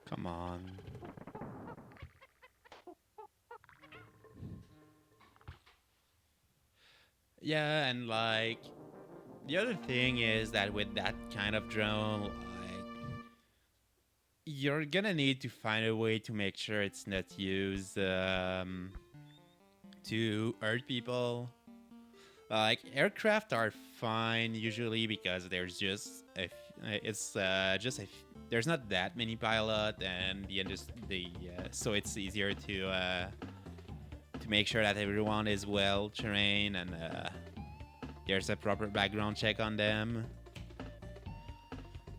Come on. Yeah, and like the other thing is that with that kind of drone, like you're gonna need to find a way to make sure it's not used to hurt people. Like aircraft are fine usually because there's just it's just there's not that many pilot and so it's easier to make sure that everyone is well trained and there's a proper background check on them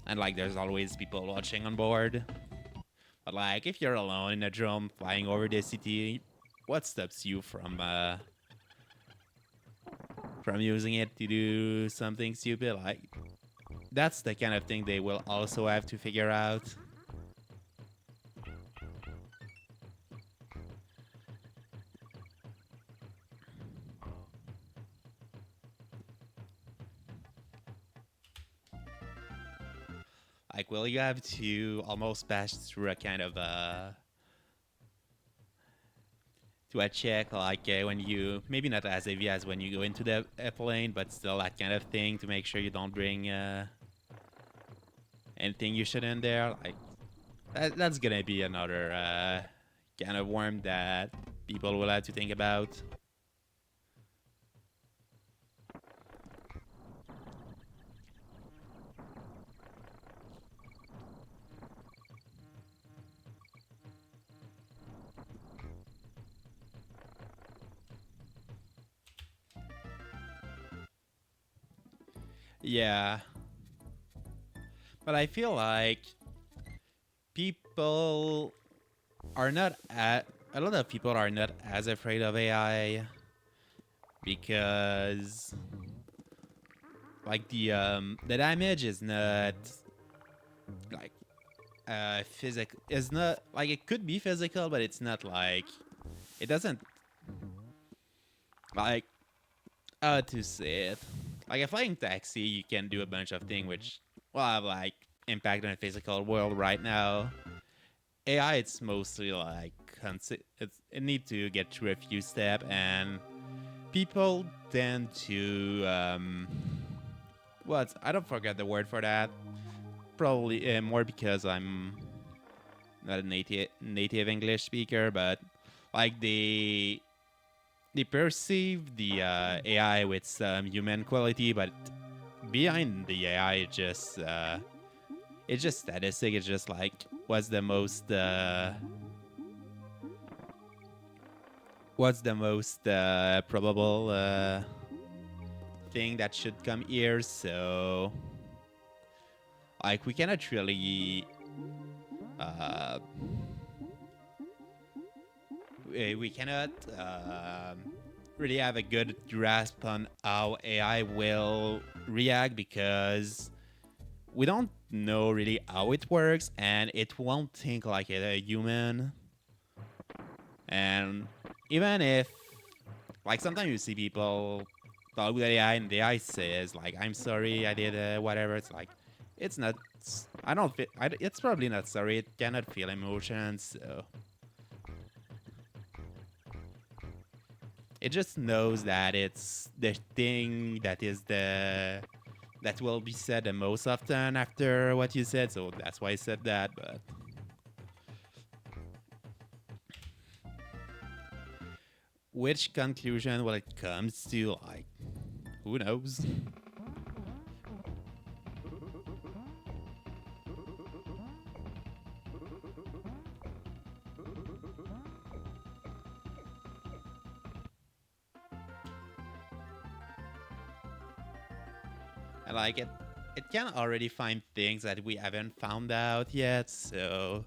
and like there's always people watching on board. But like if you're alone in a drone flying over the city, what stops you from using it to do something stupid? Like that's the kind of thing they will also have to figure out. Like, will you have to almost pass through a kind of to a check, like when you maybe not as heavy as when you go into the airplane, but still that kind of thing to make sure you don't bring anything you shouldn't there. Like that's gonna be another kind of worm that people will have to think about. Yeah, but I feel like people are not at a lot of people are not as afraid of AI because like the damage is not like physical. It's not like it could be physical, but it's not like it doesn't like how to say it. Like a flying taxi, you can do a bunch of things which will have like impact on the physical world right now. AI, it's mostly like it need to get through a few steps, and people tend to what I don't forget the word for that. Probably more because I'm not a native English speaker, but like they perceive the AI with some human quality, but behind the AI, it's just statistic. It's just like what's the most probable thing that should come here. So like we cannot really uh, we cannot really have a good grasp on how AI will react because we don't know really how it works and it won't think like a human. And even if, like, sometimes you see people talk with AI and the AI says, like, I'm sorry, I did whatever. It's like, it's not, I don't feel, it's probably not sorry. It cannot feel emotions. So it just knows that it's the thing that will be said the most often after what you said. So that's why I said that. But which conclusion will it comes to, like, who knows? And like it can already find things that we haven't found out yet. So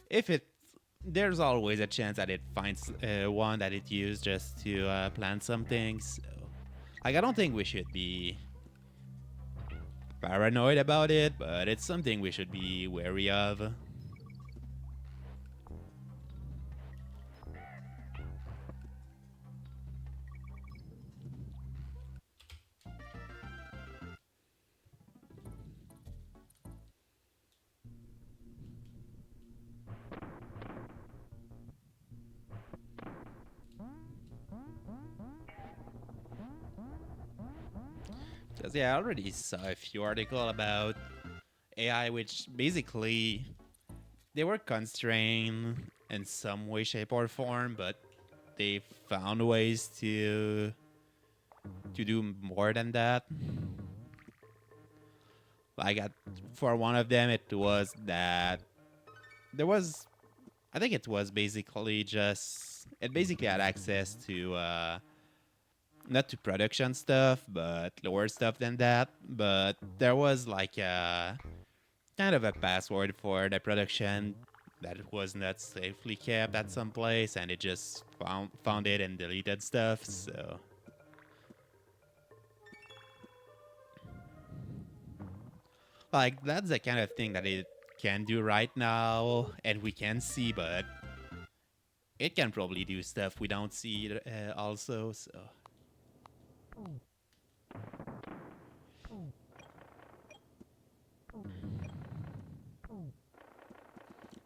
if it there's always a chance that it finds one that it used just to plan some things. So, like, I don't think we should be paranoid about it, but it's something we should be wary of. Because yeah, I already saw a few articles about AI, which basically they were constrained in some way, shape, or form, but they found ways to do more than that. Like for one of them, it was that there was, I think it was basically just it basically had access to not to production stuff, but lower stuff than that. But there was like a kind of a password for the production that was not safely kept at some place, and it just found it and deleted stuff. So like that's the kind of thing that it can do right now, and we can see, but it can probably do stuff we don't see also. So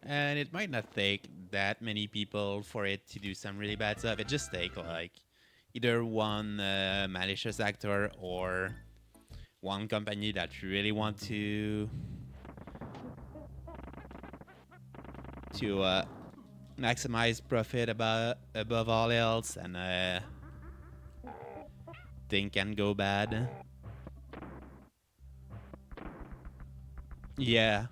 and it might not take that many people for it to do some really bad stuff. It just take like either one malicious actor or one company that really want to maximize profit above all else, and thing can go bad. Yeah.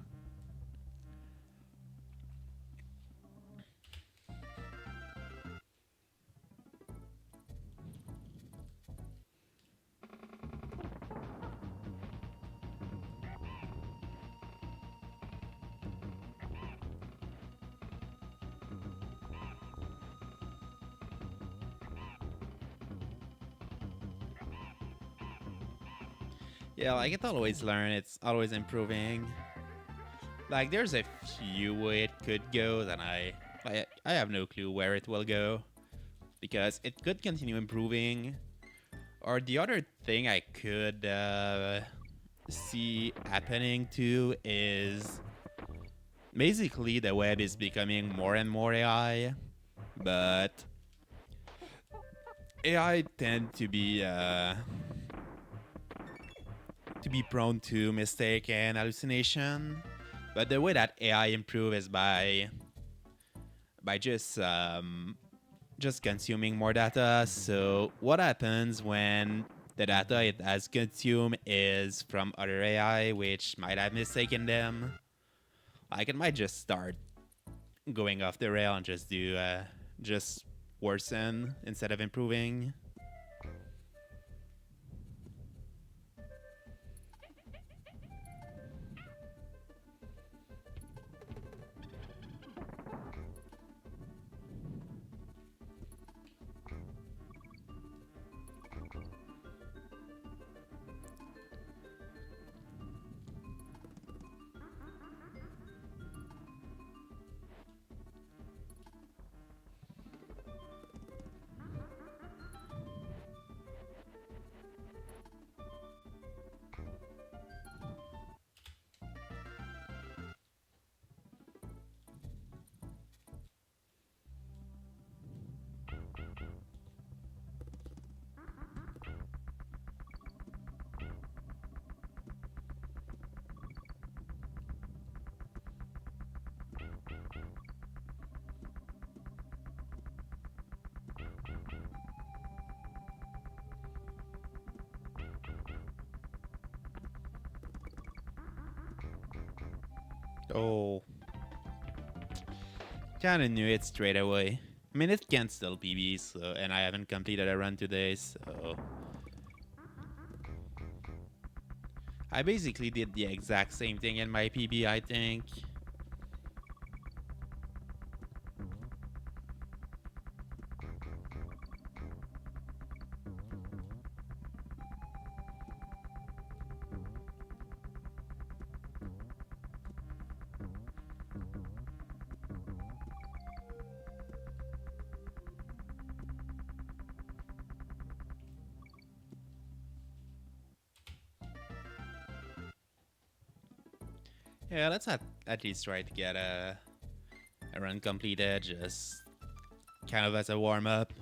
Yeah, like it always learn, it's always improving. Like there's a few way it could go that I have no clue where it will go. Because it could continue improving. Or the other thing I could see happening too is basically the web is becoming more and more AI, but AI tend to be prone to mistake and hallucination. But the way that AI improve is by just consuming more data. So what happens when the data it has consumed is from other AI, which might have mistaken them? Like it might just start going off the rail and just worsen instead of improving. Oh, kind of knew it straight away. I mean, it can still PB, so, and I haven't completed a run today, so I basically did the exact same thing in my PB, I think. Yeah, let's at least try to get a run completed, just kind of as a warm up.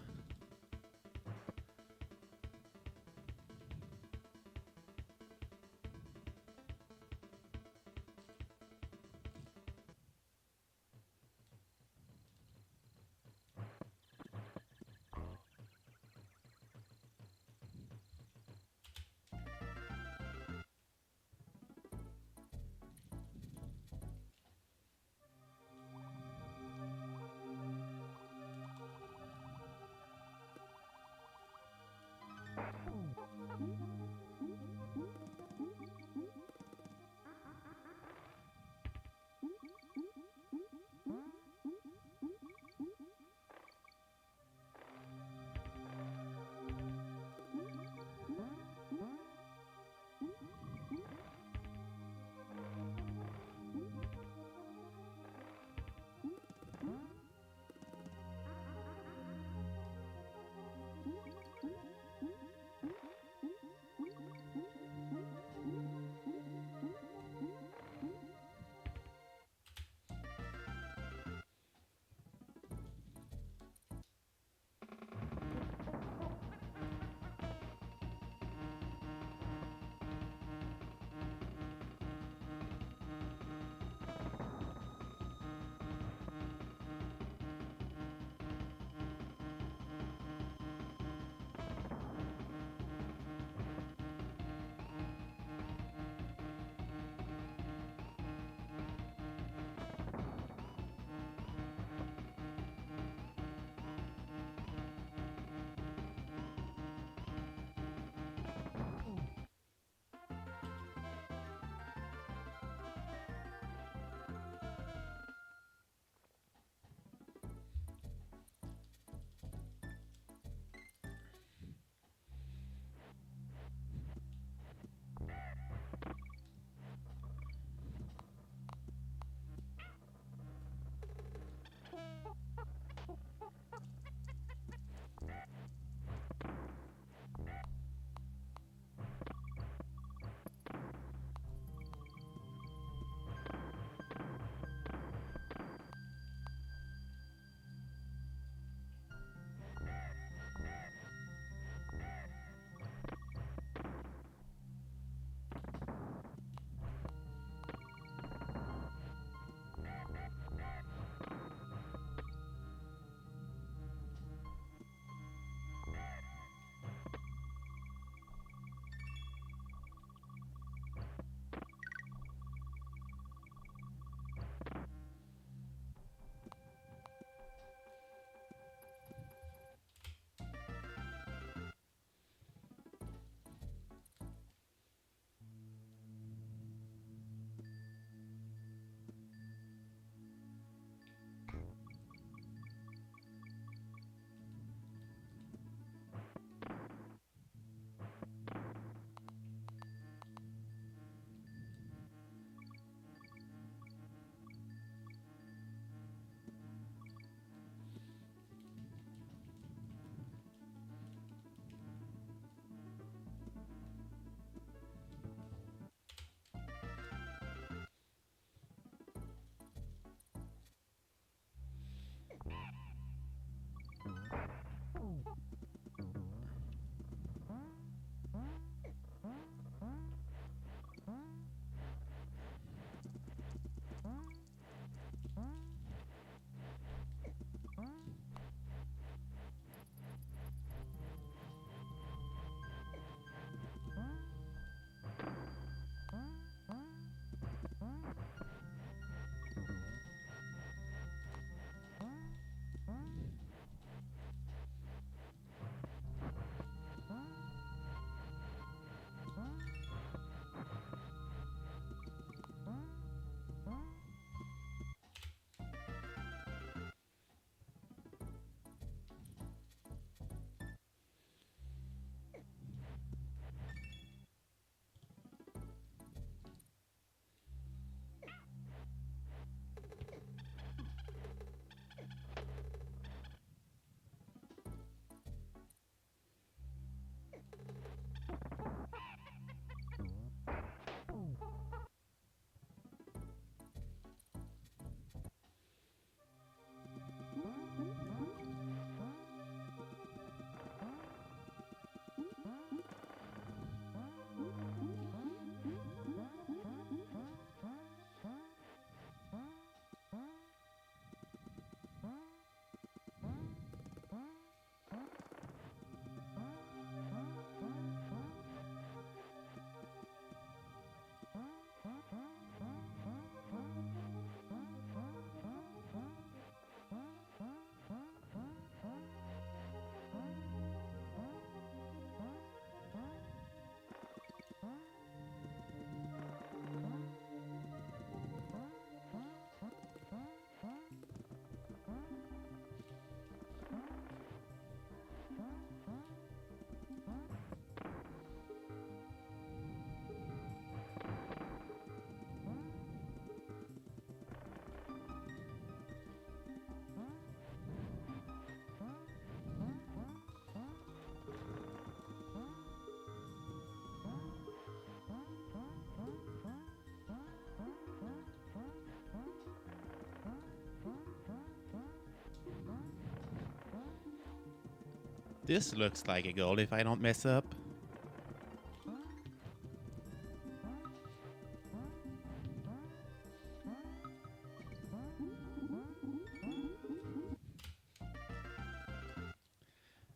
This looks like a gold if I don't mess up.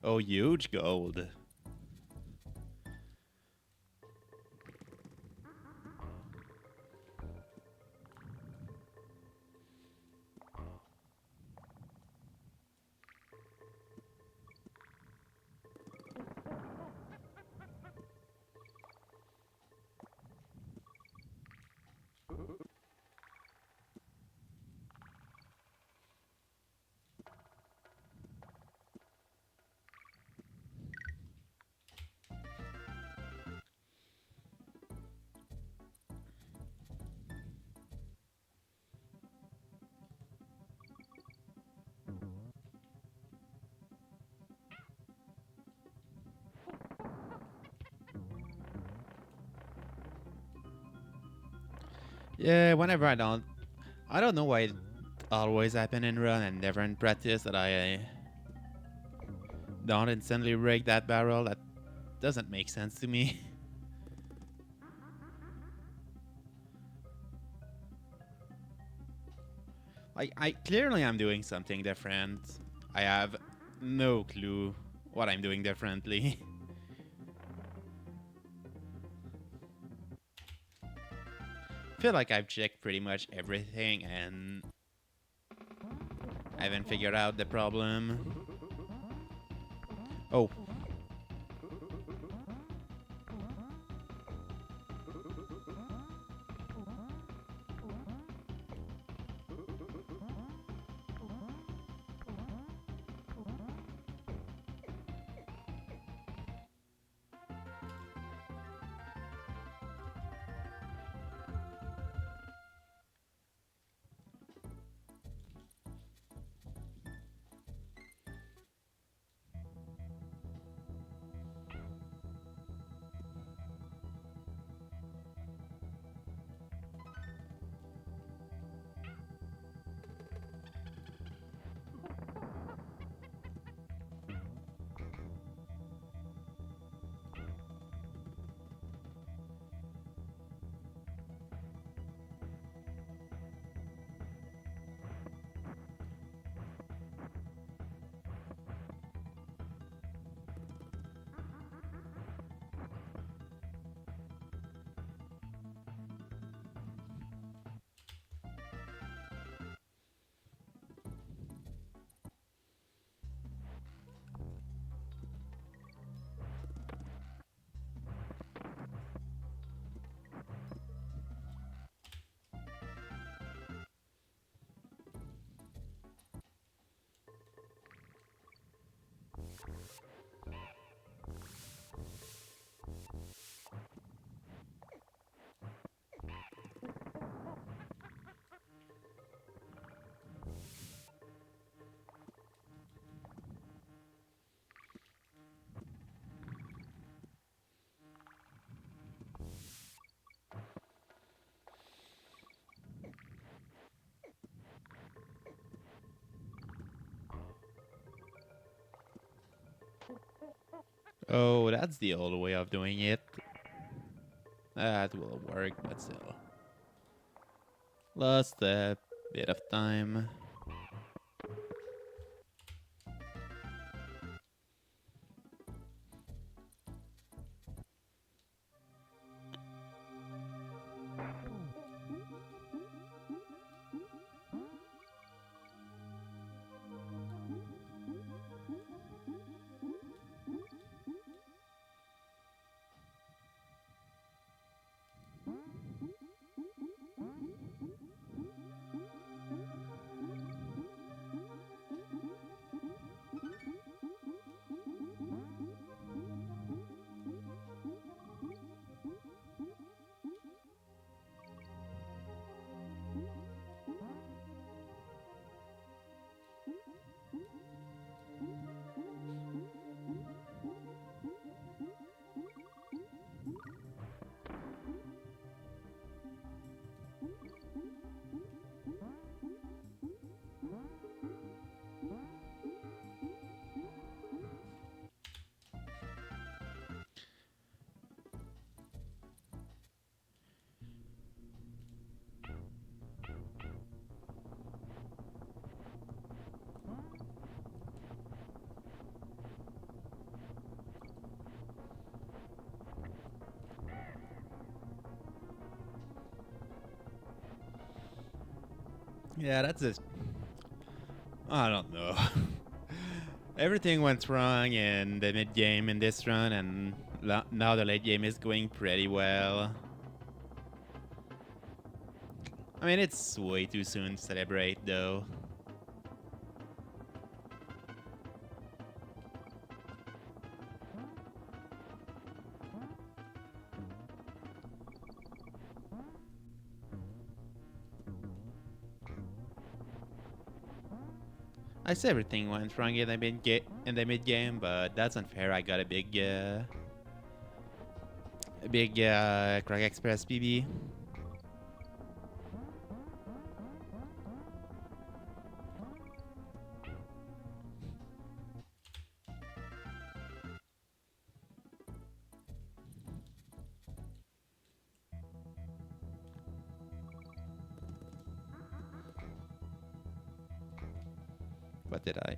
Oh, huge gold. Yeah, whenever I don't know why it always happen in run and never in practice that I don't instantly break that barrel. That doesn't make sense to me. Like, I clearly I'm doing something different. I have no clue what I'm doing differently. Feel like I've checked pretty much everything and I haven't figured out the problem. Oh, oh, that's the old way of doing it. That will work, but still. Lost a bit of time. Yeah, that's just. I don't know. Everything went wrong in the mid game in this run, and now the late game is going pretty well. I mean, it's way too soon to celebrate, though. I say everything went wrong in the mid game, but that's unfair. I got a big Crack Express PB. What did I?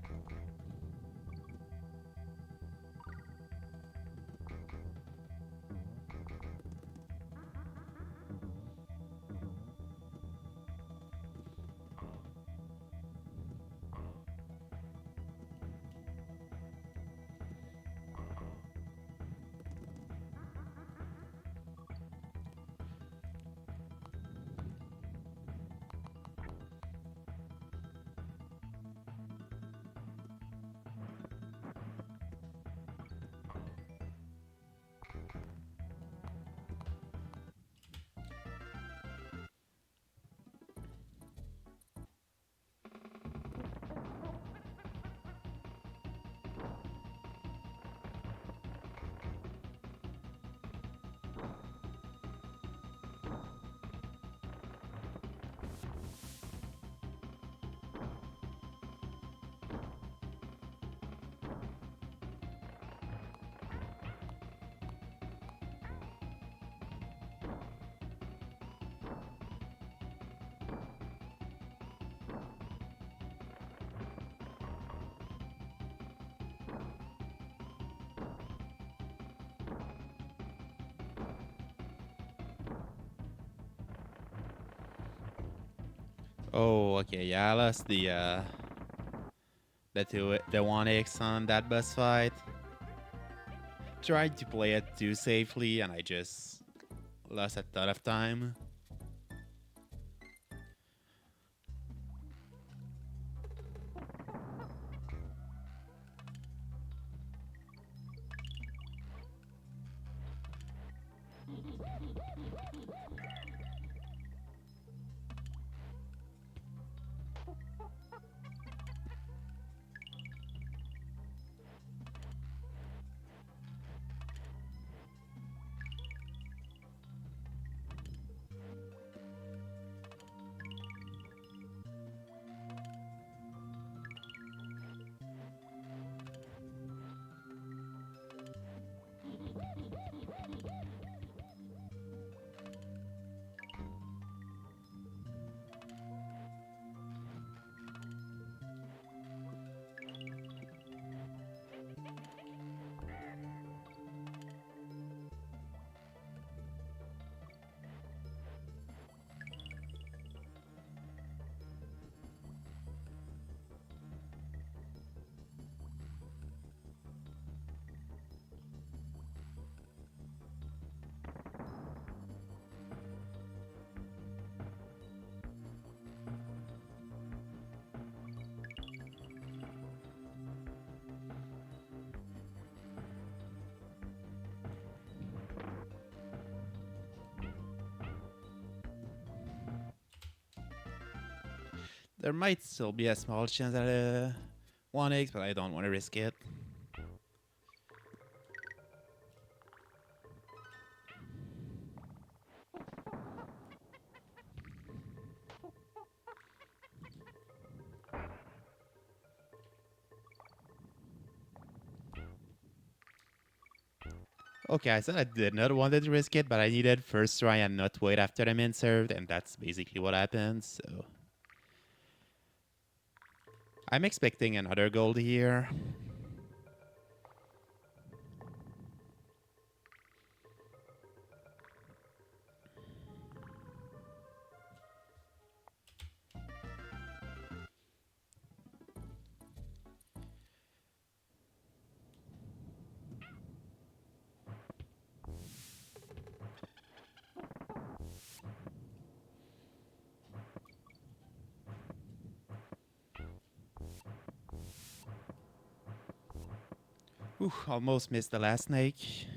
Oh, okay. Yeah, I lost the 1x on that bus fight. Tried to play it too safely, and I just lost a ton of time. There might still be a small chance at a 1x, but I don't want to risk it. Okay, I said I did not want to risk it, but I needed first try and not wait after the min served, and that's basically what happened, so... I'm expecting another gold here. Ooh, almost missed the last snake.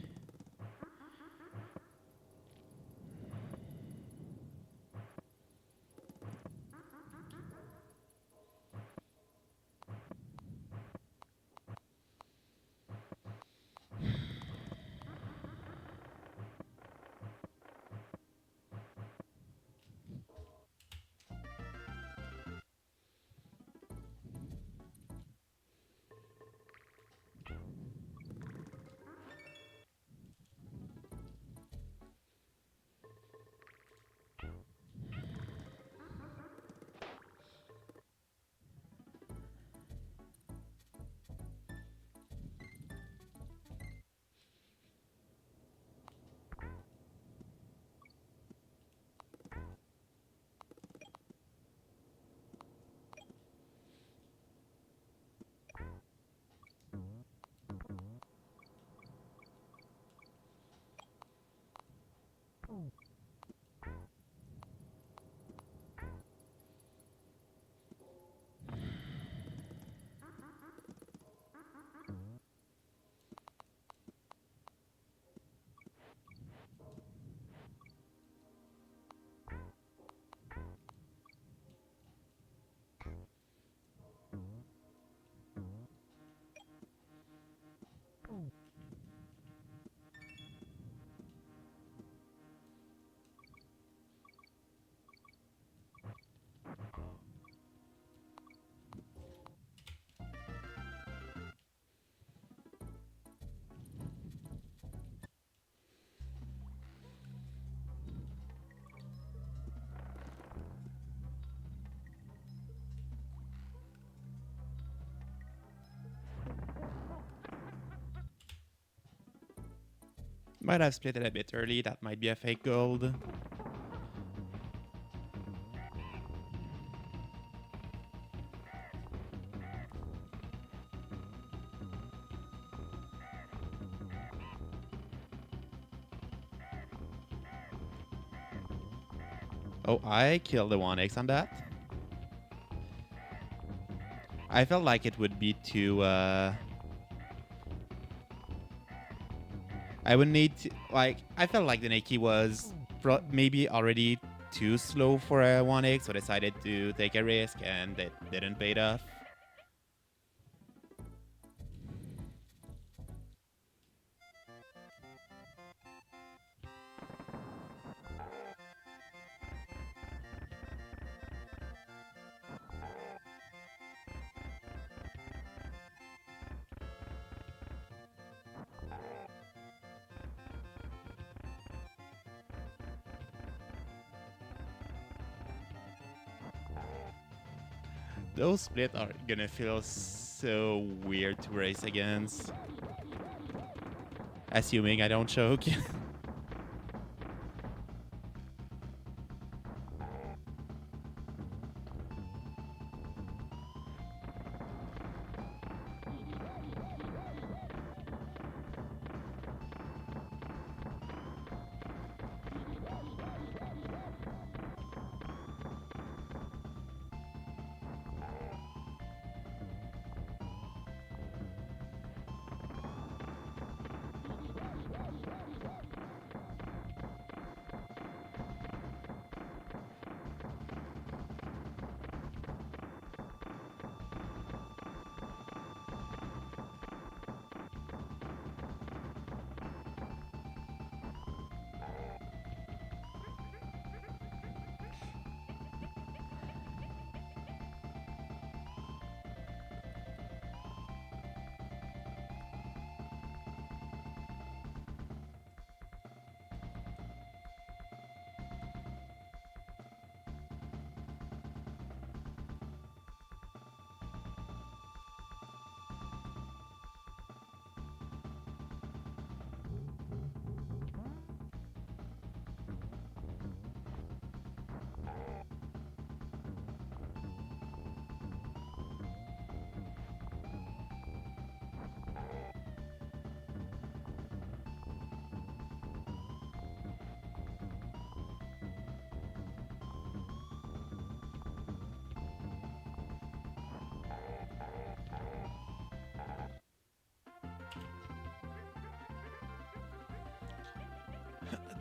Might have split it a bit early. That might be a fake gold. Oh, I killed the 1x on that. I felt like it would be too... I would need to... Like, I felt like the Neki was maybe already too slow for a 1x, so I decided to take a risk, and it didn't pay off. Those split are gonna feel so weird to race against. Assuming I don't choke.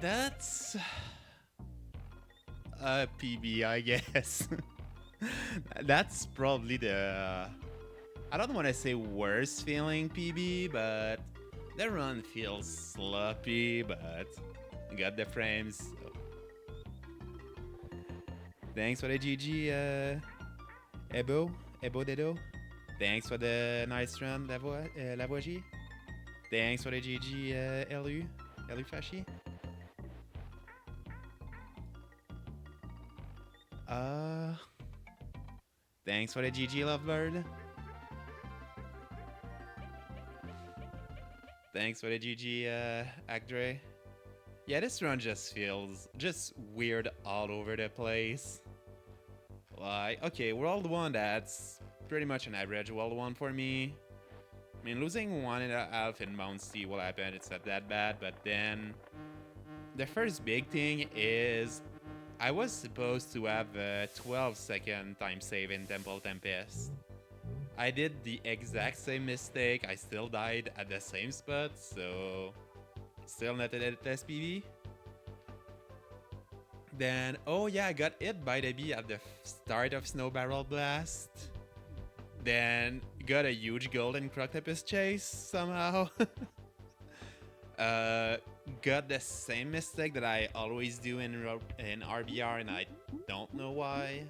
That's a PB, I guess. That's probably the I don't want to say worst feeling PB, but the run feels sloppy, but got the frames. So. Thanks for the GG, Ebo, Ebo Dedo. Thanks for the nice run, Lavoisier. Thanks for the GG, Elu Fashi. Uh, Thanks for the GG, Lovebird. Thanks for the GG, Agdre. Yeah, this run just feels just weird all over the place. Like, okay, World 1, that's pretty much an average World 1 for me. I mean, losing 1.5 in Mount C will happen, it's not that bad, but then the first big thing is I was supposed to have a 12-second time save in Temple Tempest. I did the exact same mistake, I still died at the same spot, so still not at SPV. Then, oh yeah, I got hit by the bee at the start of Snow Barrel Blast. Then got a huge golden Croctopus chase somehow. Got the same mistake that I always do in RBR, and I don't know why.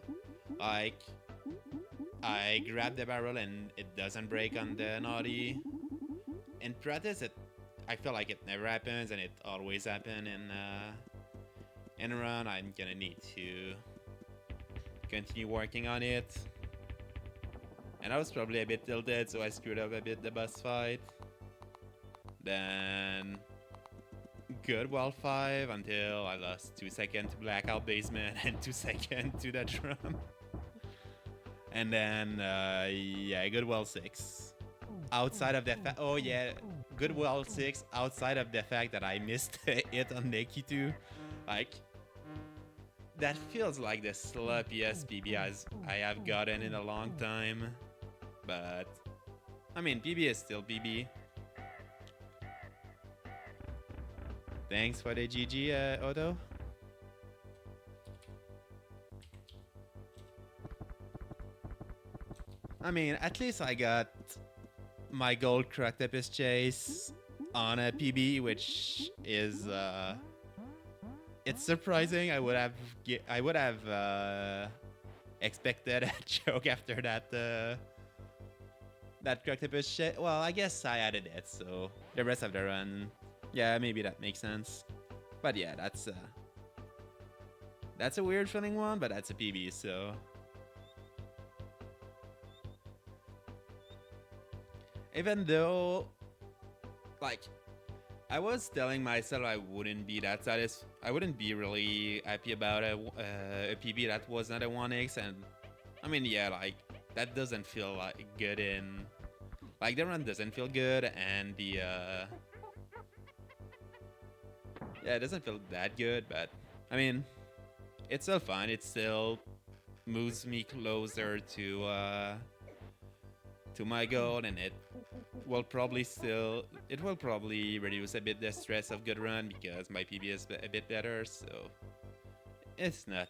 Like, I grab the barrel and it doesn't break on the naughty. In practice, I feel like it never happens, and it always happens in run. I'm gonna need to continue working on it. And I was probably a bit tilted, so I screwed up a bit the boss fight. Then good World 5 until I lost 2 seconds to Blackout Basement and 2 seconds to the drum. And then, yeah, good World 6. Outside of the fact, oh yeah, good World 6 outside of the fact that I missed it on Neki 2. Like, that feels like the sloppiest PB I have gotten in a long time. But, I mean, PB is still PB. Thanks for the GG, Odo. I mean, at least I got my gold Croctopus chase on a PB, which is it's surprising. I would have expected a choke after that that Croctopus chase. Well, I guess I added it, so the rest of the run, yeah, maybe that makes sense. But yeah, that's a weird feeling one, but that's a PB, so. Even though, like, I was telling myself I wouldn't be that I wouldn't be really happy about a PB that was not a 1x, and I mean, yeah, like, that doesn't feel like good in, like, the run doesn't feel good, and the, yeah, it doesn't feel that good, but, I mean, it's still fine, it still moves me closer to my goal, and it will probably reduce a bit the stress of good run because my PB is a bit better, so it's not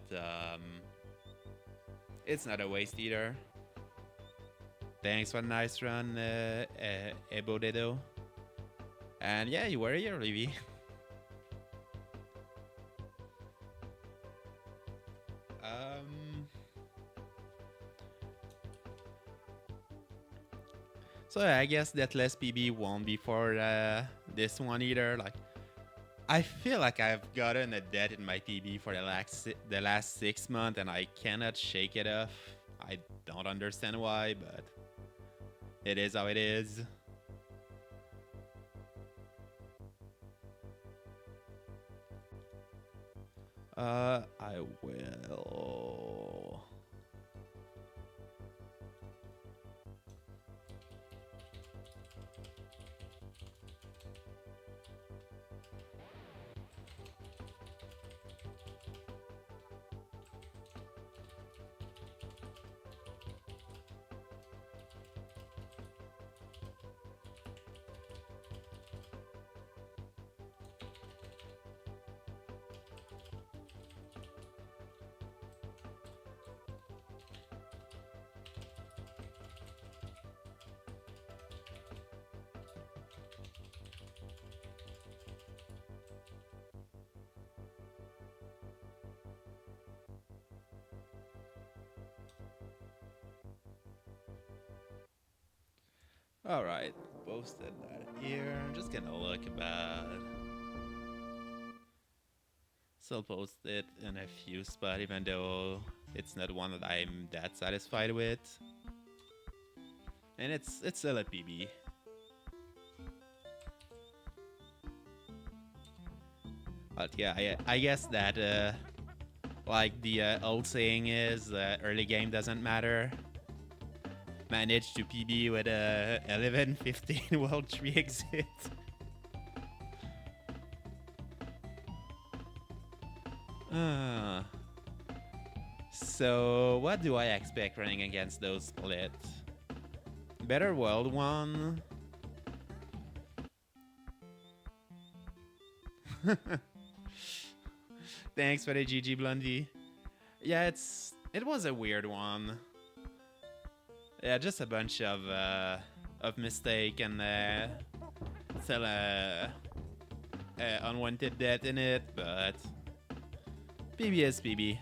a waste either. Thanks for a nice run, Ebo Dedo. And yeah, you were here, Livy. So yeah, I guess Deathless PB won't be for this one either. Like, I feel like I've gotten a debt in my PB for the last 6 months, and I cannot shake it off. I don't understand why, but it is how it is. I will. Alright, posted that here. I'm just gonna look about. Still post it in a few spots, even though it's not one that I'm that satisfied with. And it's still a PB. But yeah, I guess that like the old saying is, early game doesn't matter. Managed to PB with a 11-15 World 3 exit. So what do I expect running against those split? Better World 1. Thanks for the GG Blondie. Yeah, it was a weird one. Yeah, just a bunch of mistake and still unwanted death in it, but PB is PB.